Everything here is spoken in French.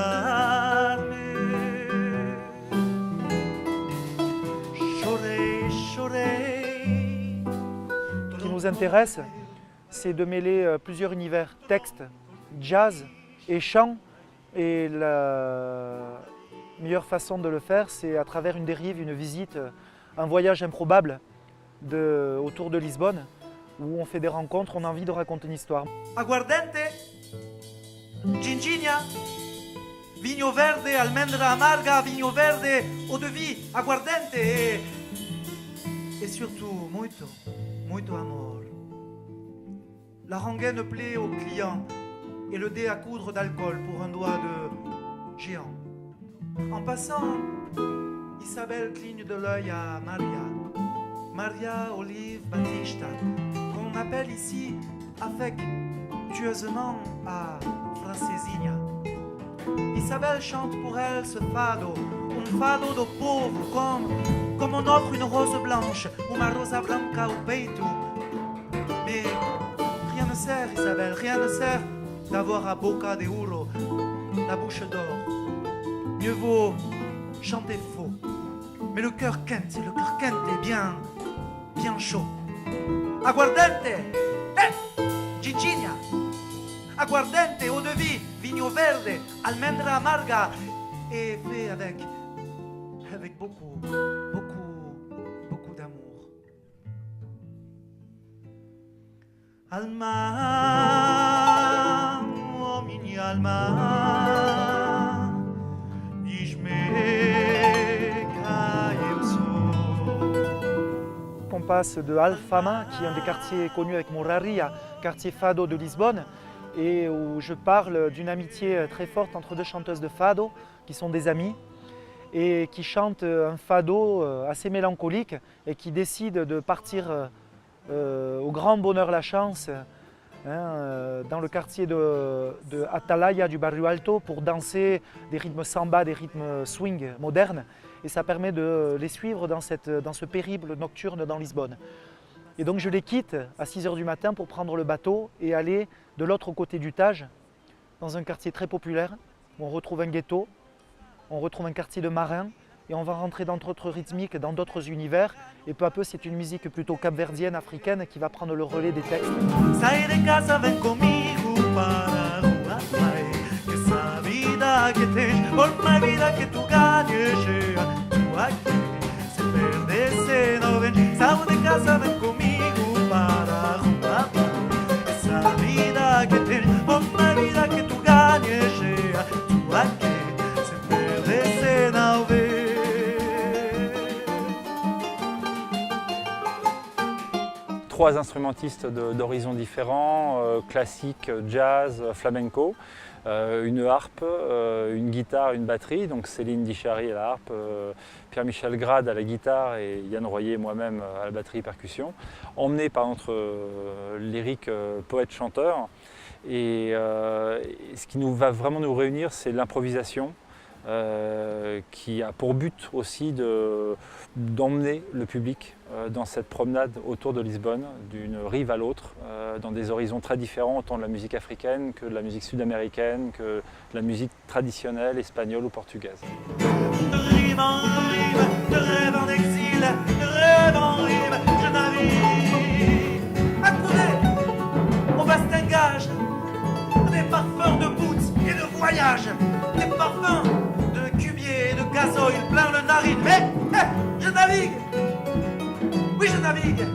olvidarme. Lloré, lloré. Ce qui nous intéresse, c'est de mêler plusieurs univers, texte, jazz et chant. Et la meilleure façon de le faire, c'est à travers une dérive, une visite, un voyage improbable autour de Lisbonne, où on fait des rencontres, on a envie de raconter une histoire. Aguardente, ginginha, vinho verde, almendra amarga, vinho verde, eau de vie, aguardente et surtout muito, muito amor. La rengaine plaît aux clients et le dé à coudre d'alcool pour un doigt de géant. En passant, Isabelle cligne de l'œil à Maria, Maria Olive Batista, qu'on appelle ici affectueusement à Francesinha. Isabelle chante pour elle ce fado, un fado do povo, comme on offre une rose blanche, uma rosa branca au peito. Mais rien ne sert, Isabelle, rien ne sert d'avoir à boca de ouro, la bouche d'or. Mieux vaut chanter faux, mais le cœur quente est bien chaud. Aguardente, ginginha, aguardente, eau de vie, vinho verde, almendra amarga, et fait avec beaucoup d'amour. Alma, oh minha alma, diz-me quem eu sou. On passe de Alfama, qui est un des quartiers connus avec Moraria, quartier fado de Lisbonne, et où je parle d'une amitié très forte entre deux chanteuses de fado, qui sont des amies, et qui chantent un fado assez mélancolique, et qui décident de partir au grand bonheur la chance, dans le quartier de Atalaya du Barrio Alto, pour danser des rythmes samba, des rythmes swing modernes. Et ça permet de les suivre dans ce périple nocturne dans Lisbonne. Et donc je les quitte à 6 h du matin pour prendre le bateau et aller de l'autre côté du Tage, dans un quartier très populaire, où on retrouve un ghetto, on retrouve un quartier de marins, et on va rentrer dans d'autres rythmiques, dans d'autres univers. Et peu à peu, c'est une musique plutôt capverdienne, africaine, qui va prendre le relais des textes. Sai de casa, vem comigo para Uruguai, que essa vida que tens, por mais vida que tu ganhes, tu aqui, se perder, não vem. Sai de casa, vem comigo para Uruguai, essa vida que tens, por mais vida que tu ganhes, tu aqui, se perder, não vem. Trois instrumentistes d'horizons différents, classique, jazz, flamenco, une harpe, une guitare, une batterie, donc Céline Dichary à la harpe, Pierre-Michel Grade à la guitare et Yann Royer et moi-même à la batterie et percussion, emmenés par notre lyrique poète-chanteur. Et ce qui va vraiment nous réunir, c'est l'improvisation. Qui a pour but aussi d'emmener le public dans cette promenade autour de Lisbonne, d'une rive à l'autre, dans des horizons très différents, autant de la musique africaine que de la musique sud-américaine, que de la musique traditionnelle espagnole ou portugaise. De rime en rime, de rêve en exil, de rêve en rime, je navigue. Accoudez au bastingage, des parfums de boots et de voyage, des parfums de cubier et de gazoil plein le narine. Mais je navigue, oui je navigue.